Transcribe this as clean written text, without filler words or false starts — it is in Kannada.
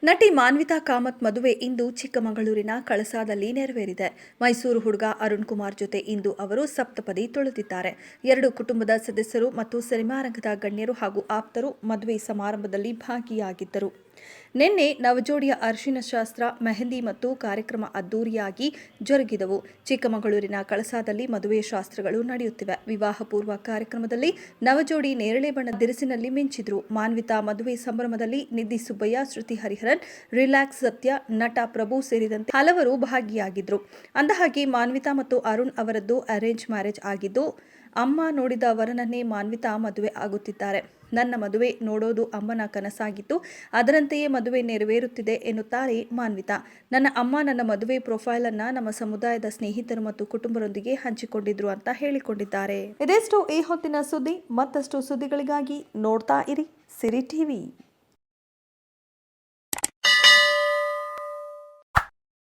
ನಟಿ ಮಾನ್ವಿತಾ ಕಾಮತ್ ಮದುವೆ ಇಂದು ಚಿಕ್ಕಮಗಳೂರಿನ ಕಳಸಾದಲ್ಲಿ ನೆರವೇರಿದೆ. ಮೈಸೂರು ಹುಡುಗ ಅರುಣ್ ಕುಮಾರ್ ಜೊತೆ ಇಂದು ಅವರು ಸಪ್ತಪದಿ ತುಳಿದಿದ್ದಾರೆ. ಎರಡು ಕುಟುಂಬದ ಸದಸ್ಯರು ಮತ್ತು ಸಿನಿಮಾ ರಂಗದ ಗಣ್ಯರು ಹಾಗೂ ಆಪ್ತರು ಮದುವೆ ಸಮಾರಂಭದಲ್ಲಿ ಭಾಗಿಯಾಗಿದ್ದರು. ನಿನ್ನೆ ನವಜೋಡಿಯ ಅರಿಶಿನ ಶಾಸ್ತ್ರ, ಮೆಹಂದಿ ಮತ್ತು ಕಾರ್ಯಕ್ರಮ ಅದ್ದೂರಿಯಾಗಿ ಜರುಗಿದವು. ಚಿಕ್ಕಮಗಳೂರಿನ ಕಳಸಾದಲ್ಲಿ ಮದುವೆ ಶಾಸ್ತ್ರಗಳು ನಡೆಯುತ್ತಿವೆ. ವಿವಾಹ ಪೂರ್ವ ಕಾರ್ಯಕ್ರಮದಲ್ಲಿ ನವಜೋಡಿ ನೇರಳೆ ಬಣ್ಣದ ದಿರಿಸಿನಲ್ಲಿ ಮಿಂಚಿದ್ರು. ಮಾನ್ವಿತಾ ಮದುವೆ ಸಂಭ್ರಮದಲ್ಲಿ ನಿಧಿ ಸುಬ್ಬಯ್ಯ, ಶ್ರುತಿ ಹರಿಹರನ್, ರಿಲ್ಯಾಕ್ಸ್ ಸತ್ಯ, ನಟ ಪ್ರಭು ಸೇರಿದಂತೆ ಹಲವರು ಭಾಗಿಯಾಗಿದ್ರು. ಅಂದಹಾಗೆ ಮಾನ್ವಿತಾ ಮತ್ತು ಅರುಣ್ ಅವರದ್ದು ಅರೇಂಜ್ ಮ್ಯಾರೇಜ್ ಆಗಿದ್ದು, ಅಮ್ಮ ನೋಡಿದ ವರನನ್ನೇ ಮಾನ್ವಿತಾ ಮದುವೆ ಆಗುತ್ತಿದ್ದಾರೆ. ನನ್ನ ಮದುವೆ ನೋಡೋದು ಅಮ್ಮನ ಕನಸಾಗಿತ್ತು, ಅದರಂತೆಯೇ ಮದುವೆ ನೆರವೇರುತ್ತಿದೆ ಎನ್ನುತ್ತಾರೆ ಮಾನ್ವಿತಾ. ನನ್ನ ಅಮ್ಮ ನನ್ನ ಮದುವೆ ಪ್ರೊಫೈಲ್ ಅನ್ನ ನಮ್ಮ ಸಮುದಾಯದ ಸ್ನೇಹಿತರು ಮತ್ತು ಕುಟುಂಬದೊಂದಿಗೆ ಹಂಚಿಕೊಂಡಿದ್ರು ಅಂತ ಹೇಳಿಕೊಂಡಿದ್ದಾರೆ. ಇದೆಷ್ಟು ಈ ಹೊತ್ತಿನ ಸುದ್ದಿ. ಮತ್ತಷ್ಟು ಸುದ್ದಿಗಳಿಗಾಗಿ ನೋಡ್ತಾ ಇರಿ ಸಿರಿ ಟಿವಿ.